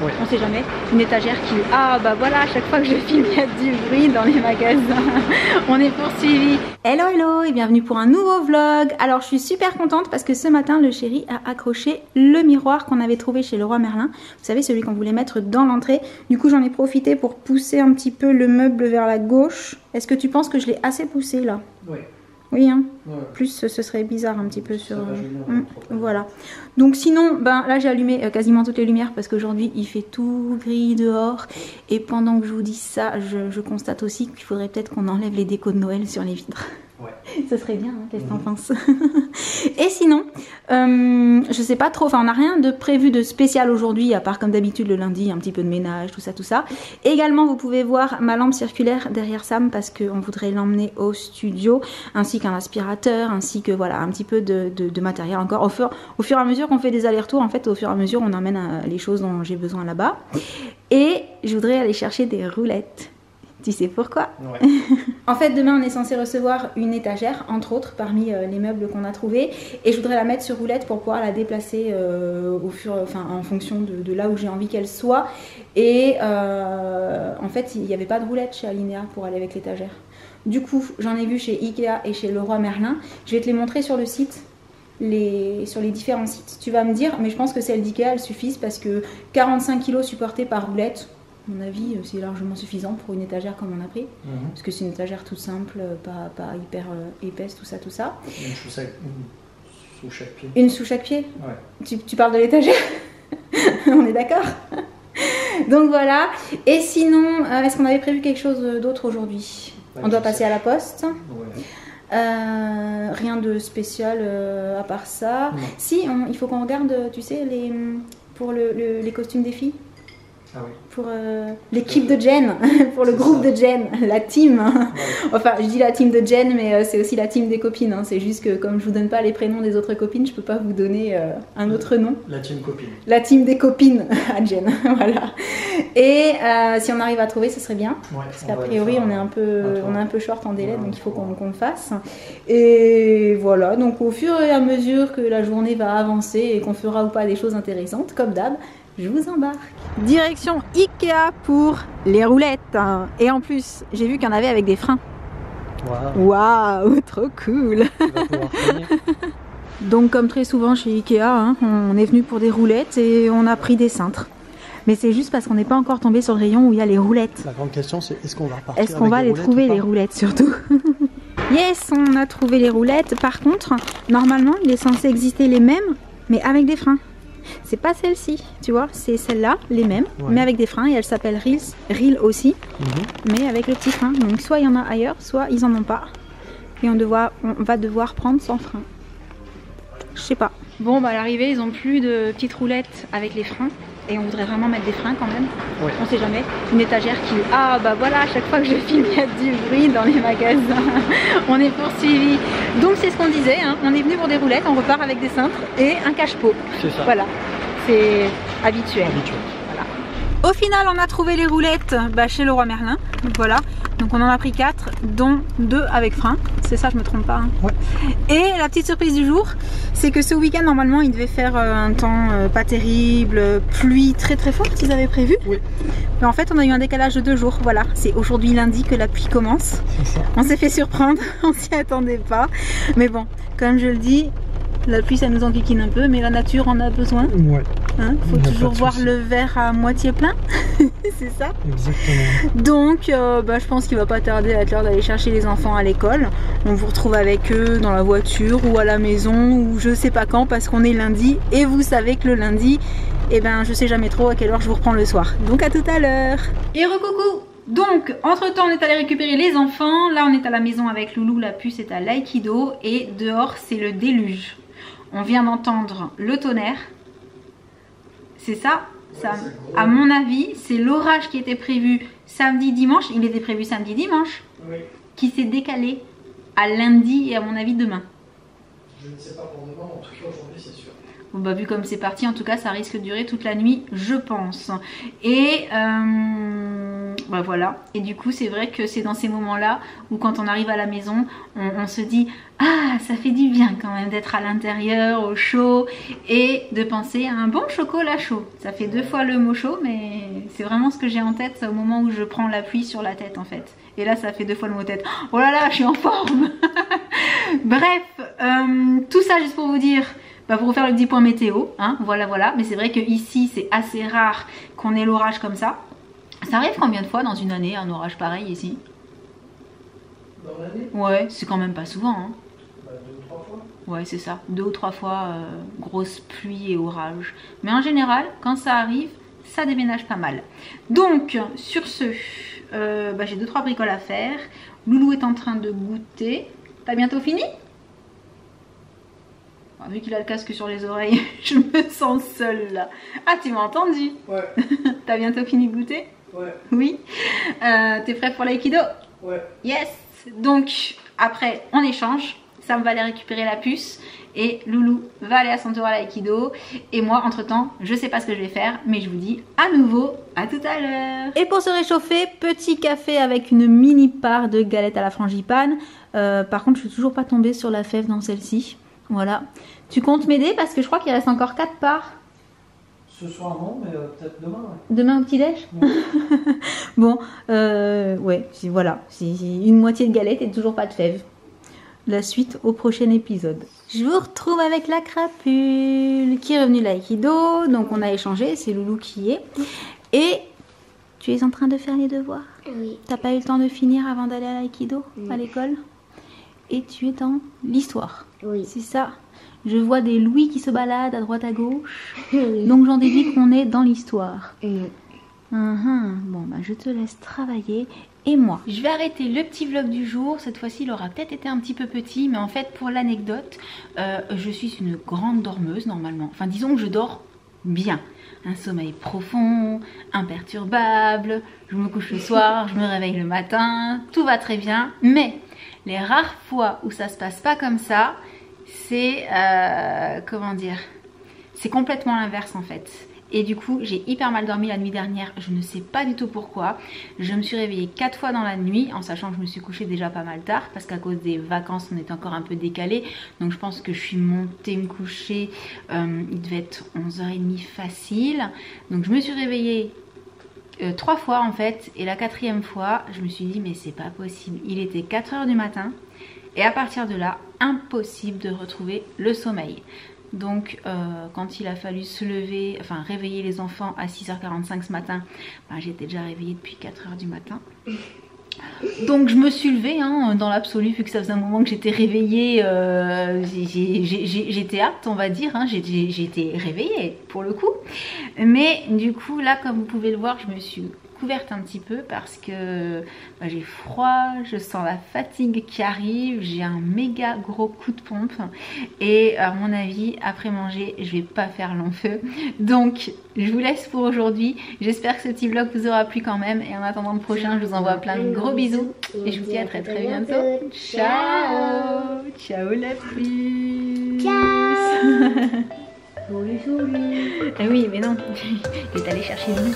Oui. On sait jamais. Une étagère qui... Ah bah voilà, à chaque fois que je filme, il y a du bruit dans les magasins. On est poursuivi. Hello hello et bienvenue pour un nouveau vlog. Alors je suis super contente parce que ce matin le chéri a accroché le miroir qu'on avait trouvé chez Leroy Merlin. Vous savez, celui qu'on voulait mettre dans l'entrée. Du coup j'en ai profité pour pousser un petit peu le meuble vers la gauche. Est-ce que tu penses que je l'ai assez poussé là? Oui. Oui, hein. Ouais. Plus ce serait bizarre un petit peu sur... Trop voilà. Donc sinon, ben là j'ai allumé quasiment toutes les lumières parce qu'aujourd'hui il fait tout gris dehors. Et pendant que je vous dis ça, je constate aussi qu'il faudrait peut-être qu'on enlève les décos de Noël sur les vitres. Ouais. Ce serait bien, hein, qu'est-ce que t'en penses? Et sinon, je sais pas trop, enfin on n'a rien de prévu de spécial aujourd'hui, à part comme d'habitude le lundi, un petit peu de ménage, tout ça, tout ça. Également, vous pouvez voir ma lampe circulaire derrière Sam parce qu'on voudrait l'emmener au studio, ainsi qu'un aspirateur, ainsi que voilà, un petit peu de matériel encore. Au fur et à mesure qu'on fait des allers-retours, en fait, au fur et à mesure, on emmène les choses dont j'ai besoin là-bas. Et je voudrais aller chercher des roulettes. Tu sais pourquoi? Ouais. En fait, demain, on est censé recevoir une étagère, entre autres, parmi les meubles qu'on a trouvés. Et je voudrais la mettre sur roulette pour pouvoir la déplacer en fonction de là où j'ai envie qu'elle soit. Et en fait, il n'y avait pas de roulette chez Alinea pour aller avec l'étagère. Du coup, j'en ai vu chez Ikea et chez Leroy Merlin. Je vais te les montrer sur le site. Sur les différents sites. Tu vas me dire, mais je pense que celles d'Ikea, elles suffisent parce que 45 kg supportés par roulette, à mon avis, c'est largement suffisant pour une étagère comme on a pris. Parce que c'est une étagère toute simple, pas hyper épaisse, tout ça, tout ça. Une sous chaque pied. Une sous chaque pied? Ouais. Tu parles de l'étagère? On est d'accord? Donc voilà. Et sinon, est-ce qu'on avait prévu quelque chose d'autre aujourd'hui? On doit passer à la poste. Ouais. Rien de spécial à part ça. Non. Si, il faut qu'on regarde, tu sais, pour les costumes des filles. Ah oui. Pour l'équipe de Jen, pour le groupe de Jen, la team. Ouais. Enfin, je dis la team de Jen, mais c'est aussi la team des copines. Hein. C'est juste que comme je vous donne pas les prénoms des autres copines, je peux pas vous donner un autre nom. La team copine. La team des copines à Jen, voilà. Et si on arrive à trouver, ce serait bien. Ouais, parce qu'a priori, on est un peu short en délai, donc il faut qu'on le fasse. Et voilà, donc au fur et à mesure que la journée va avancer et qu'on fera ou pas des choses intéressantes, comme d'hab, je vous embarque. Direction Ikea pour les roulettes. Et en plus, j'ai vu qu'il y en avait avec des freins. Waouh, trop cool. Donc comme très souvent chez Ikea, hein, on est venu pour des roulettes et on a pris des cintres. Mais c'est juste parce qu'on n'est pas encore tombé sur le rayon où il y a les roulettes. La grande question c'est est-ce qu'on va repartir? Est-ce qu'on va les trouver les roulettes surtout? Yes, on a trouvé les roulettes. Par contre, normalement, il est censé exister les mêmes, mais avec des freins. C'est pas celle-ci, tu vois, c'est celle-là, les mêmes, mais avec des freins, et elle s'appelle Reel aussi, mais avec le petit frein. Donc soit il y en a ailleurs, soit ils en ont pas, et on va devoir prendre sans frein. Je sais pas. Bon, bah à l'arrivée, ils ont plus de petites roulettes avec les freins, et on voudrait vraiment mettre des freins quand même. Ouais. On sait jamais. Une étagère qui... Ah bah voilà, à chaque fois que je filme, il y a du bruit dans les magasins. On est poursuivi. Donc c'est ce qu'on disait, hein. On est venu pour des roulettes, on repart avec des cintres et un cache-pot. C'est ça. Voilà, c'est habituel. Voilà. Au final, on a trouvé les roulettes chez Leroy Merlin. Voilà. Donc on en a pris 4, dont 2 avec frein. C'est ça, je me trompe pas. Hein. Ouais. Et la petite surprise du jour, c'est que ce week-end, normalement, il devait faire un temps pas terrible, pluie très très forte, ils avaient prévu. Oui. Mais en fait, on a eu un décalage de 2 jours. Voilà, c'est aujourd'hui lundi que la pluie commence. Ça. On s'est fait surprendre, on s'y attendait pas. Mais bon, comme je le dis, la pluie, ça nous enquiquine un peu, mais la nature en a besoin. Ouais. Hein, faut toujours voir le verre à moitié plein. C'est ça? Exactement. Donc, je pense qu'il va pas tarder à être l'heure d'aller chercher les enfants à l'école. On vous retrouve avec eux dans la voiture ou à la maison ou je sais pas quand parce qu'on est lundi. Et vous savez que le lundi, je sais jamais trop à quelle heure je vous reprends le soir. Donc à tout à l'heure. Et recoucou. Donc, entre temps, on est allé récupérer les enfants. Là, on est à la maison avec Loulou. La puce est à l'aïkido. Et dehors, c'est le déluge. On vient d'entendre le tonnerre. C'est ça, à mon avis, c'est l'orage qui était prévu samedi, dimanche. Il était prévu samedi, dimanche. Oui. Qui s'est décalé à lundi et à mon avis demain. Je ne sais pas pour demain, en tout cas aujourd'hui c'est sûr. Bon, bah, vu comme c'est parti, en tout cas ça risque de durer toute la nuit, je pense. Et bah voilà. Et du coup c'est vrai que c'est dans ces moments-là où quand on arrive à la maison, on se dit ah ça fait du bien quand même d'être à l'intérieur, au chaud et de penser à un bon chocolat chaud. Ça fait 2 fois le mot chaud mais c'est vraiment ce que j'ai en tête au moment où je prends la pluie sur la tête en fait. Et là ça fait 2 fois le mot tête. Oh là là je suis en forme. Bref, tout ça juste pour vous dire, bah pour vous faire le petit point météo, hein, voilà. Mais c'est vrai que ici c'est assez rare qu'on ait l'orage comme ça. Ça arrive combien de fois dans une année un orage pareil ici? Dans l'année? Ouais, c'est quand même pas souvent. Hein. Bah, 2 ou 3 fois. Ouais, c'est ça. 2 ou 3 fois grosse pluie et orage. Mais en général, quand ça arrive, ça déménage pas mal. Donc, sur ce, bah, j'ai 2-3 bricoles à faire. Loulou est en train de goûter. T'as bientôt fini? Vu qu'il a le casque sur les oreilles, je me sens seule là. Ah, tu m'as entendu? Ouais. T'as bientôt fini de goûter? Ouais. Oui. T'es prêt pour l'aïkido? Ouais. Yes. Donc, après, on échange. Sam va aller récupérer la puce et Loulou va aller à son tour à l'aïkido. Et moi, entre-temps, je sais pas ce que je vais faire, mais je vous dis à nouveau à tout à l'heure. Et pour se réchauffer, petit café avec une mini part de galette à la frangipane. Par contre, je suis toujours pas tombée sur la fève dans celle-ci. Voilà. Tu comptes m'aider parce que je crois qu'il reste encore 4 parts. Ce soir non, mais peut-être demain. Ouais. Demain au petit-déj? Ouais. Bon, ouais, voilà. C'est une moitié de galette et toujours pas de fève. La suite au prochain épisode. Je vous retrouve avec la crapule qui est revenue l'aïkido. Donc on a échangé, c'est Loulou qui y est. Et tu es en train de faire les devoirs? Oui. T'as pas eu le temps de finir avant d'aller à l'aïkido, à l'école? Et tu es dans l'histoire. Oui. C'est ça. Je vois des louis qui se baladent à droite à gauche. Oui. Donc j'en déduis qu'on est dans l'histoire. Oui. Bon, bah je te laisse travailler. Et moi, je vais arrêter le petit vlog du jour. Cette fois-ci, il aura peut-être été un petit peu petit. Mais en fait, pour l'anecdote, je suis une grande dormeuse normalement. Enfin, disons que je dors bien. Un sommeil profond, imperturbable. Je me couche le soir, je me réveille le matin. Tout va très bien. Mais les rares fois où ça se passe pas comme ça, c'est comment dire, c'est complètement l'inverse en fait. Et du coup j'ai hyper mal dormi la nuit dernière, je ne sais pas du tout pourquoi. Je me suis réveillée 4 fois dans la nuit, en sachant que je me suis couchée déjà pas mal tard, parce qu'à cause des vacances on est encore un peu décalé. Donc je pense que je suis montée me coucher, il devait être 11h30 facile. Donc je me suis réveillée 3 fois en fait, et la 4e fois je me suis dit mais c'est pas possible, il était 4h du matin et à partir de là impossible de retrouver le sommeil. Donc quand il a fallu se lever, enfin réveiller les enfants à 6h45 ce matin, bah, j'étais déjà réveillée depuis 4h du matin. Donc je me suis levée hein, dans l'absolu, vu que ça faisait un moment que j'étais réveillée, j'étais apte on va dire, hein, j'étais réveillée pour le coup. Mais du coup là comme vous pouvez le voir, je me suis couverte un petit peu parce que bah, j'ai froid, je sens la fatigue qui arrive, j'ai un méga gros coup de pompe et à mon avis après manger je vais pas faire long feu. Donc je vous laisse pour aujourd'hui, j'espère que ce petit vlog vous aura plu quand même et en attendant le prochain je vous envoie plein de gros bisous et je vous dis à très très bientôt. Ciao. Ciao la puce. Ciao. Salut, salut. Ah oui mais non, il est allé chercher lui.